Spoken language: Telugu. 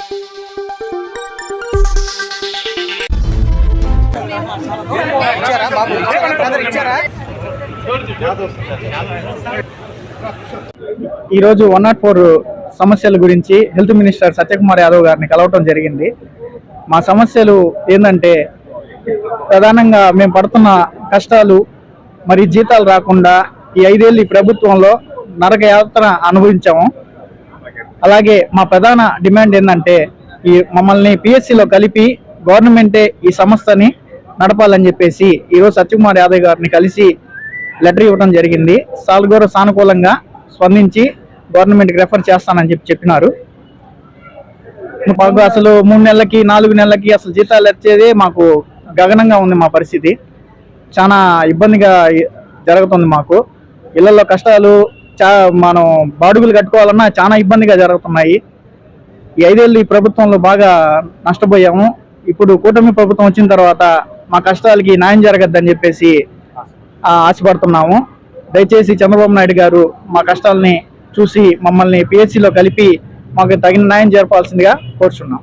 ఈరోజు 104 సమస్యల గురించి హెల్త్ మినిస్టర్ సత్యకుమార్ యాదవ్ గారిని కలవటం జరిగింది. మా సమస్యలు ఏంటంటే ప్రధానంగా మేము పడుతున్న కష్టాలు, మరి జీతాలు రాకుండా ఈ 5 ఏళ్ళు ఈ ప్రభుత్వంలో నరక యాత్ర అనుభవించాము. అలాగే మా ప్రధాన డిమాండ్ ఏంటంటే మమ్మల్ని పిఎస్సిలో కలిపి గవర్నమెంటే ఈ సంస్థని నడపాలని చెప్పేసి ఈరోజు సత్యకుమార్ యాదవ్ గారిని కలిసి లెటర్ ఇవ్వడం జరిగింది. సాల్గోర సానుకూలంగా స్పందించి గవర్నమెంట్కి రెఫర్ చేస్తానని చెప్పినారు. అసలు 3 నెలలకి 4 నెలలకి అసలు జీతాలు వచ్చేదే మాకు గగనంగా ఉంది. మా పరిస్థితి చాలా ఇబ్బందిగా జరుగుతుంది. మాకు ఇళ్లలో కష్టాలు, మనం బాడుగులు కట్టుకోవాలన్నా చాలా ఇబ్బందిగా జరుగుతున్నాయి. ఈ 5 ఏళ్ళు ఈ ప్రభుత్వంలో బాగా నష్టపోయాము. ఇప్పుడు కూటమి ప్రభుత్వం వచ్చిన తర్వాత మా కష్టాలకి న్యాయం జరగద్దని చెప్పేసి ఆశపడుతున్నాము. దయచేసి చంద్రబాబు నాయుడు గారు మా కష్టాలని చూసి మమ్మల్ని పిఎస్సిలో కలిపి మాకు తగిన న్యాయం జరపాల్సిందిగా కోరుచున్నాం.